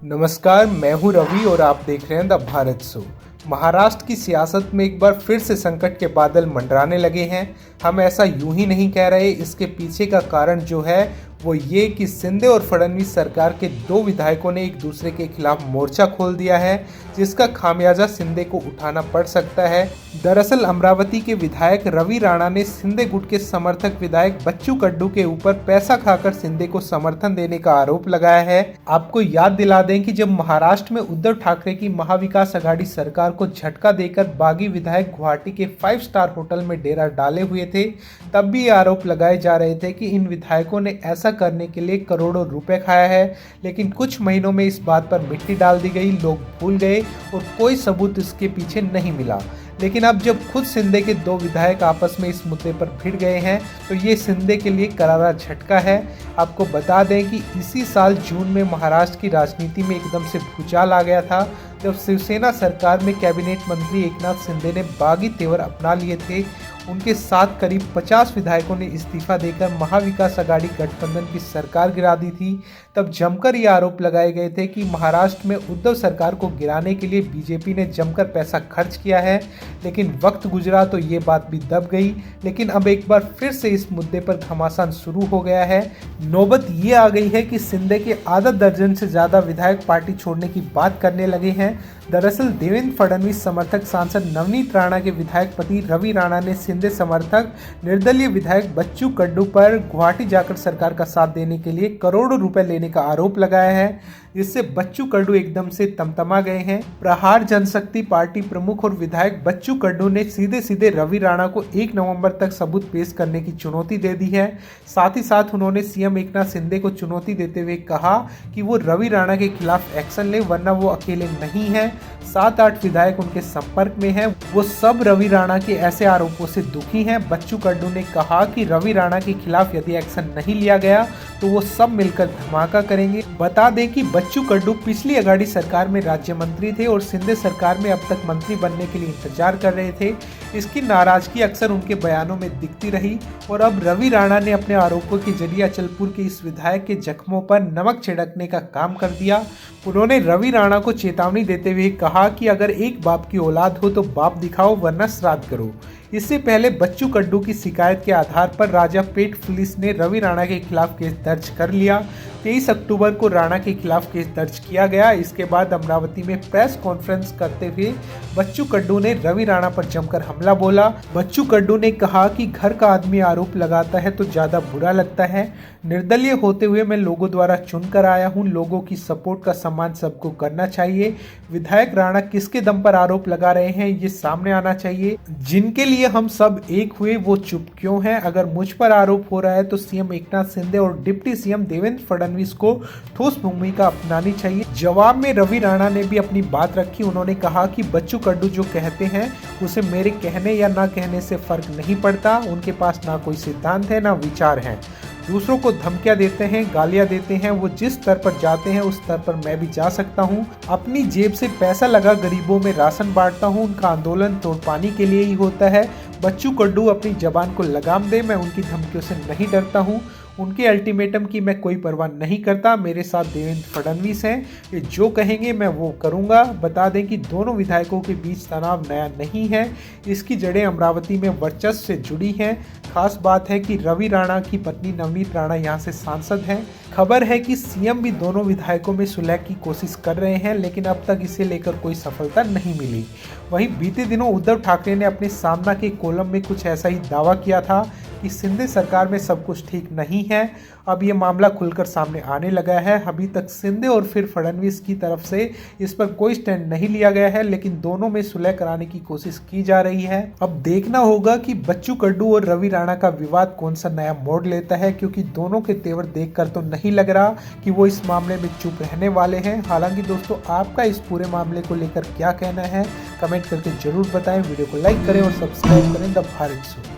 नमस्कार, मैं हूं रवि और आप देख रहे हैं द भारत शो। महाराष्ट्र की सियासत में एक बार फिर से संकट के बादल मंडराने लगे हैं। हम ऐसा यूं ही नहीं कह रहे, इसके पीछे का कारण जो है वो ये कि शिंदे और फडणवीस सरकार के दो विधायकों ने एक दूसरे के खिलाफ मोर्चा खोल दिया है, जिसका खामियाजा शिंदे को उठाना पड़ सकता है। दरअसल अमरावती के विधायक रवि राणा ने शिंदे गुट के समर्थक विधायक बच्चू कड्डू के ऊपर पैसा खाकर शिंदे को समर्थन देने का आरोप लगाया है। आपको याद दिला दें कि जब महाराष्ट्र में उद्धव ठाकरे की महाविकास आघाड़ी सरकार को झटका देकर बागी विधायक गुवाहाटी के 5 स्टार होटल में डेरा डाले हुए थे, तब भी ये आरोप लगाए जा रहे थे कि इन विधायकों ने ऐसा करने के लिए करोड़ों रुपए खाया है। लेकिन कुछ महीनों में इस बात पर मिट्टी डाल दी गई, लोग भूल गए और कोई सबूत इसके पीछे नहीं मिला। लेकिन अब जब खुद शिंदे के दो विधायक आपस में इस मुद्दे पर भिड़ गए हैं, तो ये शिंदे के लिए करारा झटका है। आपको बता दें कि इसी साल जून में महाराष्ट्र की राजनीति में एकदम से भूचाल आ गया था, जब शिवसेना सरकार में कैबिनेट मंत्री एकनाथ शिंदे ने बागी तेवर अपना लिए थे। उनके साथ करीब 50 विधायकों ने इस्तीफा देकर महाविकास आघाड़ी गठबंधन की सरकार गिरा दी थी। तब जमकर ये आरोप लगाए गए थे कि महाराष्ट्र में उद्धव सरकार को गिराने के लिए बीजेपी ने जमकर पैसा खर्च किया है। लेकिन वक्त गुजरा तो ये बात भी दब गई। लेकिन अब एक बार फिर से इस मुद्दे पर घमासान शुरू हो गया है। नौबत ये आ गई है कि शिंदे के आधा दर्जन से ज्यादा विधायक पार्टी छोड़ने की बात करने लगे हैं। दरअसल देवेंद्र फडणवीस समर्थक सांसद नवनीत राणा के विधायक पति रवि राणा ने शिंदे समर्थक निर्दलीय विधायक बच्चू कड्डू पर गुवाहाटी जाकर सरकार का साथ देने के लिए करोड़ों रुपए लेने का आरोप लगाया है, जिससे बच्चू कड्डू एकदम से तमतमा गए हैं। प्रहार जनशक्ति पार्टी प्रमुख और विधायक बच्चू कड्डू ने सीधे सीधे रवि राणा को 1 नवंबर तक सबूत पेश करने की चुनौती दे दी है। साथ ही साथ उन्होंने सीएम एकनाथ शिंदे को चुनौती देते हुए कहा कि वो रवि राणा के खिलाफ एक्शन ले, वरना वो अकेले नहीं है। 7-8 विधायक उनके संपर्क में हैं, वो सब रवि राणा के ऐसे आरोपों से दुखी हैं। बच्चू कड्डू ने कहा कि रवि राणा के खिलाफ यदि एक्शन नहीं लिया गया तो वो सब मिलकर धमाका करेंगे। बता दें कि बच्चू कड्डू पिछली आघाड़ी सरकार में राज्य मंत्री थे और शिंदे सरकार में अब तक मंत्री बनने के लिए इंतजार कर रहे थे। इसकी नाराजगी अक्सर उनके बयानों में दिखती रही और अब रवि राणा ने अपने आरोपों के जरिए अचलपुर के इस विधायक के जख्मों पर नमक छिड़कने का काम कर दिया। उन्होंने रवि राणा को चेतावनी देते हुए कहा कि अगर एक बाप की औलाद हो तो बाप दिखाओ, वरना श्राद्ध करो। इससे पहले बच्चू कड्डू की शिकायत के आधार पर राजापेट पुलिस ने रवि राणा के खिलाफ केस दर्ज कर लिया। 23 अक्टूबर को राणा के खिलाफ केस दर्ज किया गया। इसके बाद अमरावती में प्रेस कॉन्फ्रेंस करते हुए बच्चू कड्डू ने रवि राणा पर जमकर हमला बोला। बच्चू कड्डू ने कहा कि घर का आदमी आरोप लगाता है तो ज्यादा बुरा लगता है। निर्दलीय होते हुए मैं लोगों द्वारा चुनकर आया हूं, लोगों की सपोर्ट का सम्मान सबको करना चाहिए। विधायक राणा किसके दम पर आरोप लगा रहे हैं ये सामने आना चाहिए। जिनके लिए हम सब एक हुए वो चुप क्यों हैं? अगर मुझ पर आरोप हो रहा है तो सीएम एकनाथ शिंदे और डिप्टी सीएम देवेंद्र फडणवीस को ठोस भूमिका अपनानी चाहिए। जवाब में रवि राणा ने भी अपनी बात रखी। उन्होंने कहा कि बच्चू कड्डू जो कहते हैं उसे मेरे कहने या ना कहने से फर्क नहीं पड़ता। उनके पास ना कोई सिद्धांत है ना विचार है। दूसरों को धमकियां देते हैं, गालियां देते हैं। वो जिस स्तर पर जाते हैं उस स्तर पर मैं भी जा सकता हूं। अपनी जेब से पैसा लगा गरीबों में राशन बांटता हूं। उनका आंदोलन तोड़ पाने के लिए ही होता है। बच्चू कड्डू अपनी जबान को लगाम दे, मैं उनकी धमकियों से नहीं डरता हूं। उनके अल्टीमेटम की मैं कोई परवाह नहीं करता। मेरे साथ देवेंद्र फडणवीस हैं, ये जो कहेंगे मैं वो करूंगा। बता दें कि दोनों विधायकों के बीच तनाव नया नहीं है, इसकी जड़ें अमरावती में वर्चस्व से जुड़ी हैं। खास बात है कि रवि राणा की पत्नी नवनीत राणा यहाँ से सांसद हैं। खबर है कि सीएम भी दोनों विधायकों में सुलह की कोशिश कर रहे हैं, लेकिन अब तक इसे लेकर कोई सफलता नहीं मिली। वहीं बीते दिनों उद्धव ठाकरे ने अपने सामना के कॉलम में कुछ ऐसा ही दावा किया था कि शिंदे सरकार में सब कुछ ठीक नहीं है। अब ये मामला खुलकर सामने आने लगा है। अभी तक शिंदे और फिर फडणवीस की तरफ से इस पर कोई स्टैंड नहीं लिया गया है, लेकिन दोनों में सुलह कराने की कोशिश की जा रही है। अब देखना होगा कि बच्चू कड्डू और रवि राणा का विवाद कौन सा नया मोड़ लेता है, क्योंकि दोनों के तेवर देखकर तो नहीं लग रहा कि वो इस मामले में चुप रहने वाले हैं। हालांकि दोस्तों, आपका इस पूरे मामले को लेकर क्या कहना है कमेंट करके जरूर बताएं। वीडियो को लाइक करें और सब्सक्राइब करें द भारत शो।